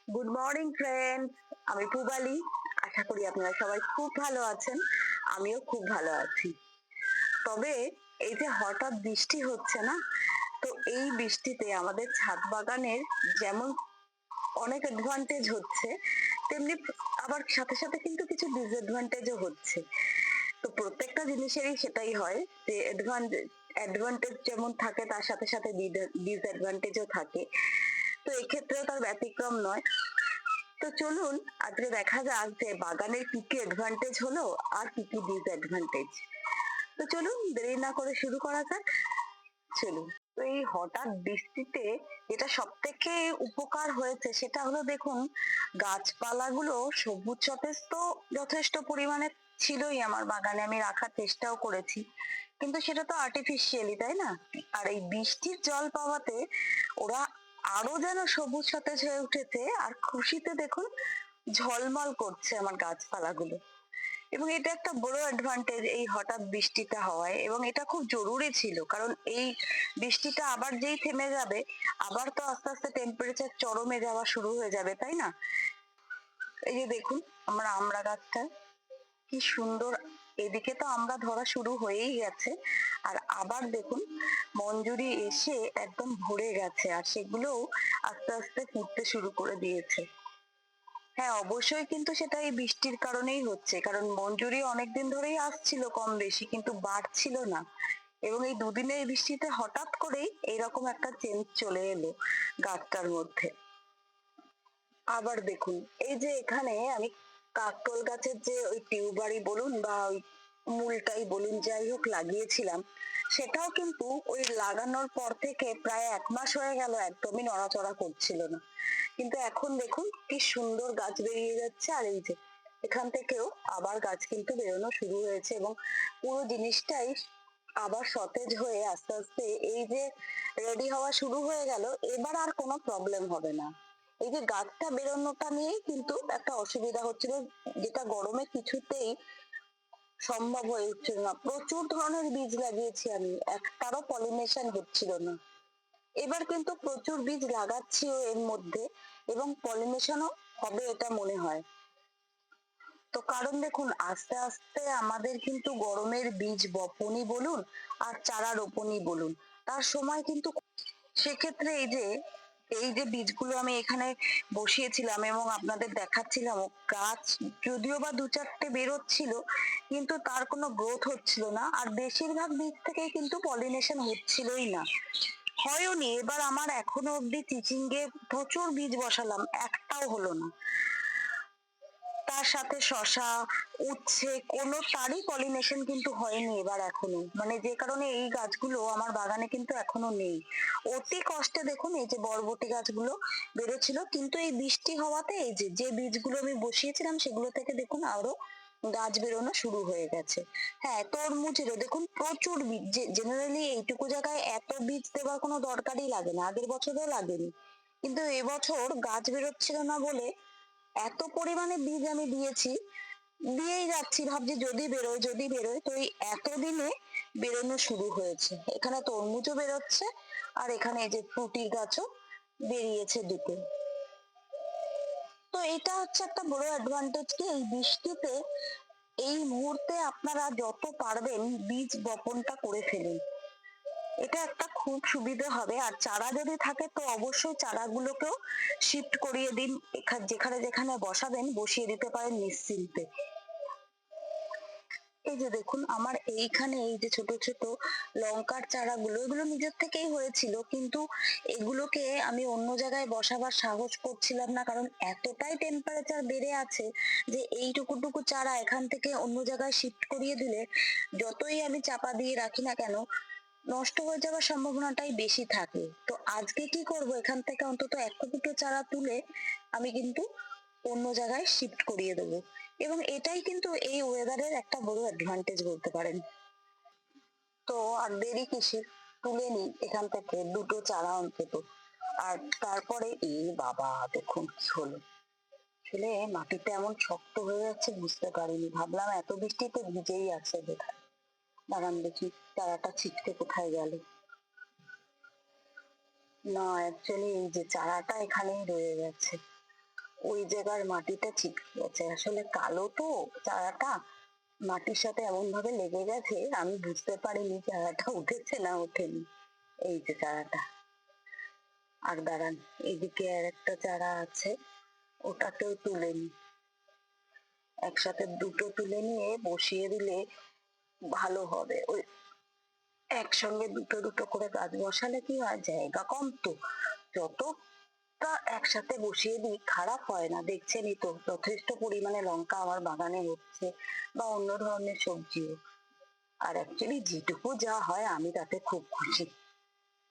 Good morning friends, আমি পূবালি। আশা করি আপনারা সবাই খুব ভালো আছেন। আমিও খুব ভালো আছি। তবে এই যে হঠাৎ বৃষ্টি হচ্ছে না, তো এই বৃষ্টিতে আমাদের ছাদ বাগানের যেমন অনেক অ্যাডভান্টেজ হচ্ছে, তেমনি আবার সাথে সাথে কিন্তু কিছু ডিসঅ্যাডভান্টেজও হচ্ছে। তো প্রত্যেকটা জিনিসেরই সেটাই হয় যে অ্যাডভান্টেজ যেমন থাকে তার সাথে সাথে ডিসঅ্যাডভান্টেজও থাকে। তো এক্ষেত্রেও তার ব্যতিক্রম নয়। তো চলুন আজকে দেখা যাক যে বাগানের কি কি অ্যাডভান্টেজ হলো আর কি কি ডিসঅ্যাডভান্টেজ। তো চলুন দেরি না করে শুরু করা যাক। চলুন। তো এই হঠাৎ বৃষ্টিতে যেটা সব থেকে উপকার হয়েছে সেটা হলো, দেখুন, গাছপালাগুলো সবুজ সতেজ তো যথেষ্ট পরিমাণে ছিলই আমার বাগানে, আমি রাখার চেষ্টাও করেছি, কিন্তু সেটা তো আর্টিফিশিয়ালি, তাই না? আর এই বৃষ্টির জল পাওয়াতে ওরা আরো যেন সবুজ সতেজ হয়ে উঠেছে, আর খুশিতে দেখুন ঝলমল করছে আমার গাছপালাগুলো। এবং এটা একটা বড় অ্যাডভান্টেজ এই হঠাৎ বৃষ্টিটা হওয়ায়, এবং এটা খুব জরুরি ছিল, কারণ এই বৃষ্টিটা আবার যেই থেমে যাবে, আবার তো আস্তে আস্তে টেম্পারেচার চরমে যাওয়া শুরু হয়ে যাবে, তাই না? এই যে দেখুন আমার আমড়া গাছটা কি সুন্দর, এদিকে তো আমরা ধরা শুরু হয়েই গেছে, আর আবার দেখুন মঞ্জুরি এসে একদম ভরে গেছে, আর সেগুলোও আস্তে আস্তে ফুটতে শুরু করে দিয়েছে। হ্যাঁ, অবশ্যই, কিন্তু সেটা এই বৃষ্টির কারণেই হচ্ছে, কারণ মঞ্জুরি অনেকদিন ধরেই আসছিল কম বেশি, কিন্তু বাড়ছিল না। এবং এই দুদিনের এই বৃষ্টিতে হঠাৎ করেই এইরকম একটা চেঞ্জ চলে এলো গাছটার মধ্যে। আবার দেখুন এই যে এখানে আমি কাকরোল গাছের যে ওই টিউবারই বলুন বা ওই মূলটাই বলুন, যাই হোক, লাগিয়েছিলাম, সেটাও কিন্তু ওই লাগানোর পর থেকে প্রায় 1 মাস হয়ে গেল, একদমই নড়াচড়া করছিল না। কিন্তু এখন দেখুন কি সুন্দর গাছ বেরিয়ে যাচ্ছে, আর এই যে এখান থেকেও আবার গাছ কিন্তু বেরোনো শুরু হয়েছে, এবং পুরো জিনিসটাই আবার সতেজ হয়ে আস্তে আস্তে এই যে রেডি হওয়া শুরু হয়ে গেল। এবার আর কোনো প্রবলেম হবে না। এই যে গাছটা বেরোনোটা নিয়েই কিন্তু একটা অসুবিধা হচ্ছিল, যেটা গরমে কিছুতেই সম্ভব হয়ে উঠছিল না। প্রচুর ধরনের বীজ লাগিয়েছি আমি, একটারও পলিনেশন হচ্ছিল না। এবার কিন্তু প্রচুর বীজ লাগাচ্ছিও এর মধ্যে, এবং পলিনেশনও হবে এটা মনে হয়। তো কারণ দেখুন আস্তে আস্তে আমাদের কিন্তু গরমের বীজ বপনই বলুন আর চারা রোপণই বলুন, তার সময় কিন্তু, সেক্ষেত্রে এই যে বীজগুলো আমি এখানে বসিয়েছিলাম এবং আপনাদের দেখাচ্ছিলাম, গাছ যদিও বা 2-4টে বেরোচ্ছিল, কিন্তু তার কোনো গ্রোথ হচ্ছিল না, আর বেশিরভাগ বীজ থেকেই কিন্তু পলিনেশন হচ্ছিলই না, হয়ওনি। এবার আমার এখনো অব্দি চিচিঙ্গে প্রচুর বীজ বসালাম, একটাও হলো না। তার সাথে শশা, উচ্ছে, কোনো তারই পলিনেশন কিন্তু হয়নি এবার এখনো, মানে যে কারণে এই গাছগুলো আমার বাগানে কিন্তু এখনো নেই। অতি কষ্টে দেখুন এই যে বরবটি গাছগুলো বেরোচ্ছিল, কিন্তু এই বৃষ্টি হওয়াতে এই যে যে বীজগুলো আমি বসিয়েছিলাম সেগুলো থেকে দেখুন আরো গাছ বেরোনো শুরু হয়ে গেছে। হ্যাঁ, তরমুজেরও দেখুন প্রচুর বীজ, জেনারেলি এইটুকু জায়গায় এত বীজ দেওয়ার কোনো দরকারই লাগে না, আগের বছরও লাগেনি, কিন্তু এবছর গাছ বেরোচ্ছিল না বলে এত পরিমাণে বীজ আমি দিয়েছি, দিয়েই যাচ্ছি, ভাবছি যদি বেরোয় যদি বেরোয়, তো এই এতদিনে বেরোনো শুরু হয়েছে। এখানে তরমুজও বেরোচ্ছে, আর এখানে এই যে ফ্রুটির গাছও বেরিয়েছে দুটো। তো এটা হচ্ছে একটা বড় অ্যাডভান্টেজ, কি এই বৃষ্টিতে এই মুহূর্তে আপনারা যত পারবেন বীজ বপনটা করে ফেলুন, এটা একটা খুব সুবিধা হবে। আর চারা যদি থাকে তো অবশ্যই চারাগুলোকেও শিফট করিয়ে দিন, যেখানে যেখানে বসাবেন বসিয়ে দিতে পারেন নিশ্চিন্তে। এই যে দেখুন আমার এইখানে এই যে ছোট ছোট লঙ্কার চারাগুলো, এগুলো নিজের থেকেই হয়েছিল, কিন্তু এগুলোকে আমি অন্য জায়গায় বসাবার সাহস করছিলাম না, কারণ এতটাই টেম্পারেচার বেড়ে আছে যে এইটুকুটুকু চারা এখান থেকে অন্য জায়গায় শিফট করিয়ে দিলে, যতই আমি চাপা দিয়ে রাখি না কেন, নষ্ট হয়ে যাওয়ার সম্ভাবনাটাই বেশি থাকে। তো আজকে কি করব, এখান থেকে অন্তত একটা দুটো চারা তুলে আমি কিন্তু অন্য জায়গায় শিফট করিয়ে দেবো, এবং এটাই কিন্তু এই ওয়েদারের একটা বড় অ্যাডভান্টেজ বলতে পারেন। তো আর দেরি কিসের, তুলে নি এখান থেকে দুটো চারা অন্তত। আর তারপরে এই বাবা দেখুন কি হলো, আসলে মাটিটা এমন শক্ত হয়ে যাচ্ছে বুঝতে পারিনি, ভাবলাম এত বৃষ্টিতে ভিজেই আছে বোধহয়। দাঁড়ান দেখি চারাটা ছিটকে কোথায় গেল। না, অ্যাকচুয়ালি এই যে চারাটা এখানেই রয়ে গেছে। ওই জায়গার মাটিটা ছিটকে গেছে, আসলে কালো তো চারাটা, মাটির সাথে এমন ভাবে লেগে গেছে আমি বুঝতে পারিনি চারাটা উঠেছে না ওঠেনি। এই যে চারাটা। আর দাঁড়ান, এদিকে আর একটা চারা আছে, ওটাকেও তুলে নি। একসাথে দুটো তুলে নিয়ে বসিয়ে দিলে ভালো হবে। ওই একসঙ্গে দুটো দুটো করে গাছ বসালে কি হয়, জায়গা কম তো, যতটা একসাথে বসিয়ে দিই খারাপ হয় না। দেখছেনই তো যথেষ্ট পরিমাণে লঙ্কা আমার বাগানে হচ্ছে, বা অন্য ধরনের সবজিও। আর অ্যাকচুয়ালি যেটুকু যা হয় আমি তাতে খুব খুশি।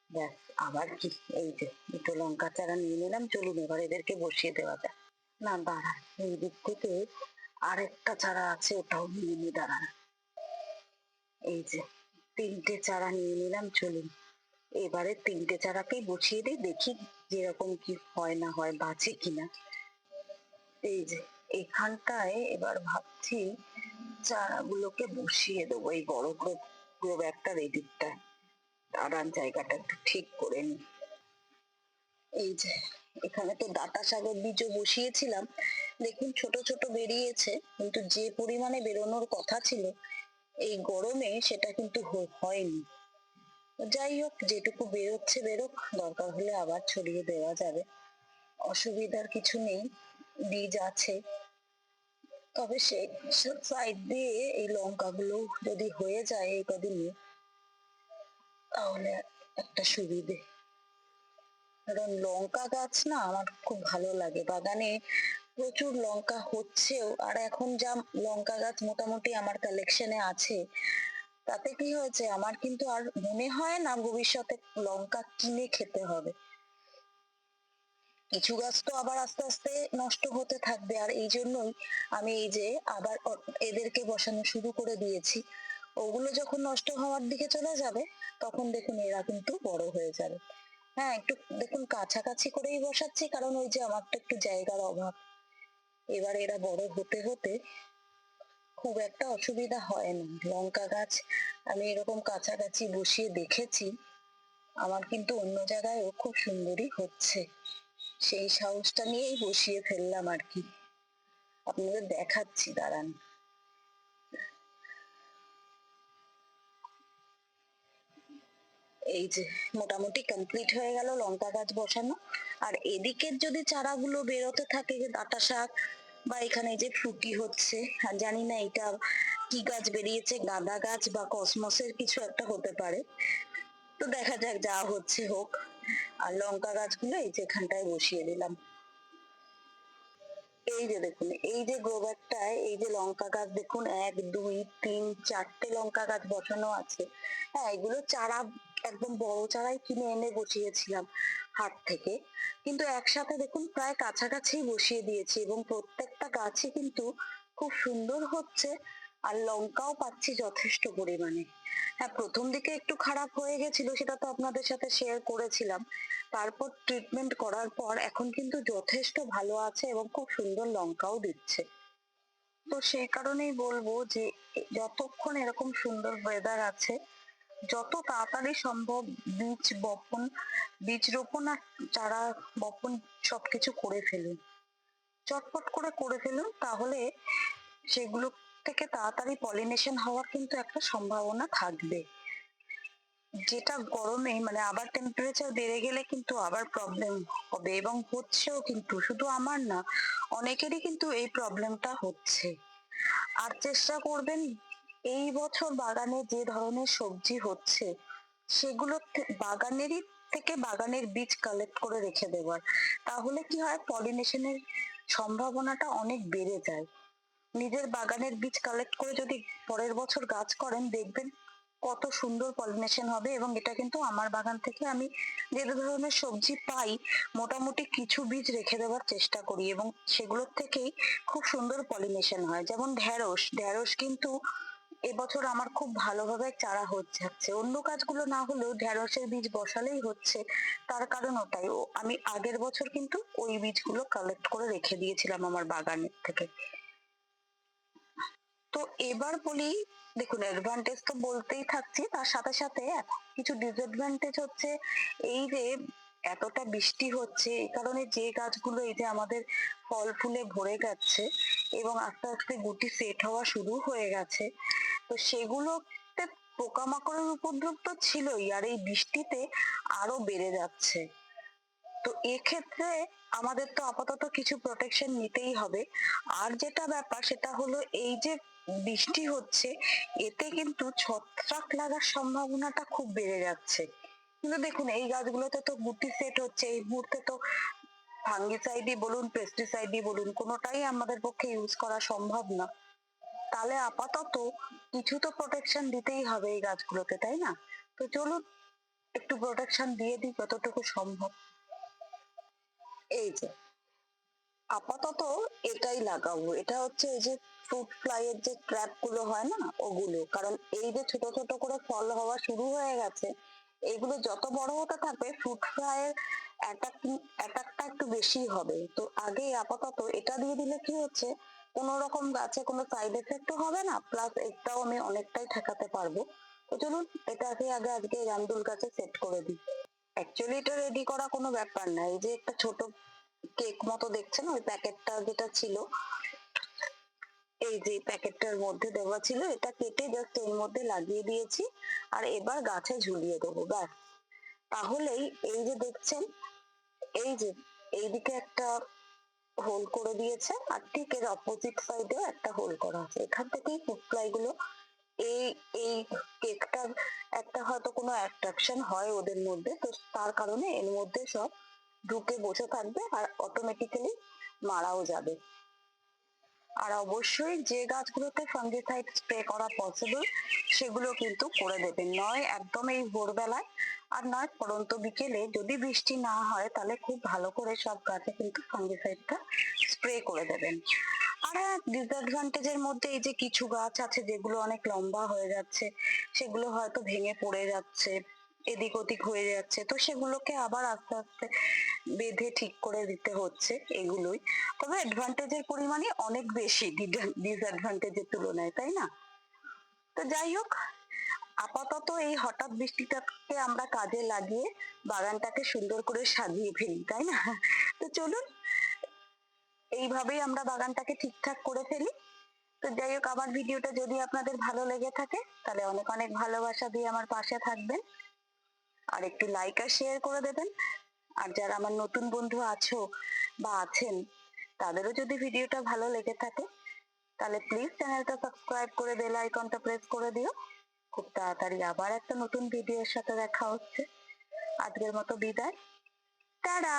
ব্যাস, আবার কি। এই যে দুটো লঙ্কা চারা নিয়ে নিলাম, চলুন এবার এদেরকে বসিয়ে দেওয়া যাক। না দাঁড়ান, এই দিক থেকে আরেকটা চারা আছে, ওটাও নিয়ে নি, দাঁড়ান। এই যে তিনটে চারা নিয়ে নিলাম, চলুন এবারে তিনটে চারাকেই বসিয়ে দিই, দেখি যেরকম কি হয় না হয়, বাঁচে কিনা। এই যে এখানটায় এবার ভাবছি চারাগুলোকে বসিয়ে দেবো, এই বড় গ্রো ব্যাগটার এদিকটায়। দাঁড়ান, জায়গাটা একটু ঠিক করে নি। এই যে এখানে তো ডাঁটা শাকের বীজও বসিয়েছিলাম, দেখুন ছোট ছোট বেরিয়েছে, কিন্তু যে পরিমাণে বেরোনোর কথা ছিল এই গরমে সেটা কিন্তু হয়নি। যাই হোক, যেটুকু বেরোচ্ছে বেরোক, দরকার হলে আবার ছড়িয়ে দেওয়া যাবে, অসুবিধার কিছু নেই, বীজ আছে। তবে সে সাইড দিয়ে এই লঙ্কাগুলো যদি হয়ে যায় এই কদিনে, তাহলে একটা সুবিধে। কারণ লঙ্কা গাছ না আমার খুব ভালো লাগে, বাগানে প্রচুর লঙ্কা হচ্ছেও। আর এখন যা লঙ্কা গাছ মোটামুটি আমার কালেকশনে আছে, তাতে কি হয়েছে, আমার কিন্তু আর মনে হয় না ভবিষ্যতে লঙ্কা কিনে খেতে হবে। কিছু গাছ তো আবার আস্তে আস্তে নষ্ট হতে থাকবে, আর এই জন্যই আমি এই যে আবার এদেরকে বসানো শুরু করে দিয়েছি। ওগুলো যখন নষ্ট হওয়ার দিকে চলে যাবে, তখন দেখুন এরা কিন্তু বড় হয়ে যাবে। হ্যাঁ, একটু দেখুন কাছাকাছি করেই বসাচ্ছি, কারণ ওই যে আমার তো একটু জায়গার অভাব। এবার এরা বড় হতে হতে খুব একটা অসুবিধা হয় না। লঙ্কা গাছ আমি এরকম কাছাকাছি বসিয়ে দেখেছি, আমার কিন্তু অন্য জায়গায়ও খুব সুন্দরই হচ্ছে। সেই সাহসটা নিয়েই বসিয়ে ফেললাম আর কি। আপনাদের দেখাচ্ছি, দাঁড়ান। এই যে মোটামুটি কমপ্লিট হয়ে গেল লঙ্কা গাছ বসানো। আর এদিকের যদি চারাগুলো বেরোতে থাকে, যে ডাঁটা শাক, বা এখানে যে ফুটি হচ্ছে, আর জানি না এটা কি গাছ বেরিয়েছে, গাঁদা গাছ বা কসমসের কিছু একটা হতে পারে, তো দেখা যাক, যা হচ্ছে হোক। আর লঙ্কা গাছগুলো এই যে এখানটায় বসিয়ে দিলাম। এই যে দেখুন, এই যে গ্রো ব্যাগটায় এই যে লঙ্কা গাছ দেখুন, 1 2 3 4টে লঙ্কা গাছ বসানো আছে। হ্যাঁ, এগুলো চারা একদম বড় চারাই কিনে এনে বসিয়েছিলাম হাট থেকে, কিন্তু একসাথে দেখুন প্রায় কাছাকাছি বসিয়ে দিয়েছি, এবং প্রত্যেকটা গাছই কিন্তু খুব সুন্দর হচ্ছে। আর লঙ্কাও পাচ্ছি যথেষ্ট পরিমাণে। হ্যাঁ, প্রথম দিকে একটু খারাপ হয়ে গেছিল, সেটা তো আপনাদের সাথে শেয়ার করেছিলাম। তারপর ট্রিটমেন্ট করার পর এখন কিন্তু যথেষ্ট ভালো আছে, এবং খুব সুন্দর লঙ্কাও দিচ্ছে। তো সেই কারণেই বলবো যে যতক্ষণ এরকম সুন্দর ওয়েদার আছে, যত তাড়াতাড়ি সম্ভব বীজ রোপণ আর চারা বপন সবকিছু করে ফেলুন, চটপট করে করে ফেলুন, তাহলে সেগুলো থেকে তাড়াতাড়ি পলিনেশন হওয়ার কিন্তু একটা সম্ভাবনা থাকবে। যেটা গরমে মানে আবার টেম্পারেচার বেড়ে গেলে কিন্তু আবার প্রবলেম হবে, এবং হচ্ছেও কিন্তু, শুধু আমার না, অনেকেরই কিন্তু এই প্রবলেমটা হচ্ছে। আর চেষ্টা করবেন এই বছর বাগানে যে ধরনের সবজি হচ্ছে সেগুলো বাগানেরই থেকে বাগানের বীজ কালেক্ট করে রেখে দেওয়ার, তাহলে কি হয়, পলিনেশনের সম্ভাবনাটা অনেক বেড়ে যায়। নিজের বাগানের বীজ কালেক্ট করে যদি পরের বছর গাছ করেন, দেখবেন কত সুন্দর পলিনেশন হবে। এবং এটা কিন্তু আমার বাগান থেকে আমি যে ধরনের সবজি পাই, মোটামুটি কিছু বীজ রেখে দেওয়ার চেষ্টা করি, এবং সেগুলোর থেকেই খুব সুন্দর পলিনেশন হয়। যেমন ঢেঁড়স, ঢেঁড়স কিন্তু এবছর আমার খুব ভালোভাবে চারা হচ্ছে, অন্য গাছগুলো না হলেও ঢেঁড়সের বীজ বসালেই হচ্ছে। তার কারণ ওটাই, আমি আগের বছর কিন্তু ওই বীজগুলো কালেক্ট করে রেখে দিয়েছিলাম আমার বাগানের থেকে। তো এবার বলি, দেখুন অ্যাডভান্টেজ তো বলতেই থাকছি, তার সাথে সাথে কিছু ডিসঅ্যাডভান্টেজ হচ্ছে। এই যে এতটা বৃষ্টি হচ্ছে এই কারণে যে গাছগুলো এই যে আমাদের ফল ফুলে ভরে যাচ্ছে এবং আস্তে আস্তে গুটি সেট হওয়া শুরু হয়ে গেছে, তো সেগুলোতে পোকামাকড়ের উপদ্রব তো ছিলই, আর এই বৃষ্টিতে আরো বেড়ে যাচ্ছে। তো এক্ষেত্রে আমাদের তো আপাতত কিছু প্রোটেকশন নিতেই হবে। আর যেটা ব্যাপার সেটা হলো এই যে বৃষ্টি হচ্ছে, এতে কিন্তু ছত্রাক লাগার সম্ভাবনাটা খুব বেড়ে যাচ্ছে। কিন্তু দেখুন এই গাছগুলোতে তো গুটি সেট হচ্ছে, এই মুহূর্তে তো ফাঙ্গিসাইডই বলুন পেস্টিসাইডই বলুন কোনোটাই আমাদের পক্ষে ইউজ করা সম্ভব না। তাহলে আপাতত কিছু তো প্রোটেকশন দিতেই হবে এই গাছগুলোতে, তাই না? তো চলুন একটু প্রোটেকশন দিয়ে দিই যতটুকু সম্ভব। এই যে আপাতত এটাই লাগাবো, এটা হচ্ছে এই যে ফ্রুট ফ্লাই এর যে ট্র্যাপ গুলো হয় না ওগুলো, কারণ এই যে ছোট ছোট করে ফল হওয়া শুরু হয়ে গেছে, এইগুলো যত বড় হতে থাকবে ফ্রুট ফ্লাই এর অ্যাটাকটা একটু বেশি হবে। তো আগে আপাতত এটা দিয়ে দিলে কি হচ্ছে, কোনো রকম গাছে কোনো সাইড এফেক্টও হবে না, প্লাস এটাও আমি অনেকটাই ঠেকাতে পারবো। তো চলুন এটাকে আগে আজকে রামদুল গাছে সেট করে দিই। অ্যাকচুয়ালি এটা রেডি করা কোনো ব্যাপার না, এই যে একটা ছোট কেক মতো দেখছেন ওই প্যাকেটটা যেটা ছিল, এই যে প্যাকেটটার মধ্যে দেওয়া ছিল, এটা কেটে জাস্ট এর মধ্যে লাগিয়ে দিয়েছি আর এবার গাছে ঝুলিয়ে দেবো ব্যাস। তাহলেই এই যে দেখছেন, এই যে এইদিকে একটা হোল করে দিয়েছে আর ঠিক এর অপোজিট সাইডেও একটা হোল করা আছে, এখান থেকেই ফ্রুট ফ্লাই গুলো এই এই কেকটার একটা হয়তো কোনো অ্যাট্রাকশন হয় ওদের মধ্যে, তো তার কারণে এর মধ্যে সব ঢুকে বসে থাকবে আর অটোমেটিক্যালি মারাও যাবে। আর অবশ্যই যে গাছগুলোতে ফাঙ্গিসাইড স্প্রে করা পসিবল সেগুলো কিন্তু করে দেবেন, নয় একদম এই ভোরবেলায় আর নয় পরন্ত বিকেলে, যদি বৃষ্টি না হয় তাহলে খুব ভালো করে সব গাছে কিন্তু ফাঙ্গিসাইডটা স্প্রে করে দেবেন। আর হ্যাঁ, ডিসঅ্যাডভান্টেজের মধ্যে এই যে কিছু গাছ আছে যেগুলো অনেক লম্বা হয়ে যাচ্ছে, সেগুলো হয়তো ভেঙে পড়ে যাচ্ছে, এদিক ওদিক হয়ে যাচ্ছে, তো সেগুলোকে আবার আস্তে আস্তে বেঁধে ঠিক করে দিতে হচ্ছে এগুলোই। তবে অ্যাডভান্টেজের পরিমাণই অনেক বেশি ডিসঅ্যাডভান্টেজের তুলনায়, তাই না? তো যাই হোক, আপাতত এই হঠাৎ বৃষ্টিটাকে আমরা কাজে লাগিয়ে বাগানটাকে সুন্দর করে সাজিয়ে ফেলি, তাই না? তো চলুন এইভাবেই আমরা বাগানটাকে ঠিকঠাক করে ফেলি। তো যাই হোক, আমার ভিডিওটা যদি আপনাদের ভালো লেগে থাকে তাহলে অনেক অনেক ভালোবাসা দিয়ে আমার পাশে থাকবেন আর একটু লাইক আর শেয়ার করে দেবেন। আর যারা আমার নতুন বন্ধু আছো বা আছেন, তাদেরও যদি ভিডিওটা ভালো লেগে থাকে তাহলে প্লিজ চ্যানেলটা সাবস্ক্রাইব করে বেল আইকনটা প্রেস করে দিও। খুব তাড়াতাড়ি আবার একটা নতুন ভিডিওর সাথে দেখা হচ্ছে। আজকের মতো বিদায়, টাটা।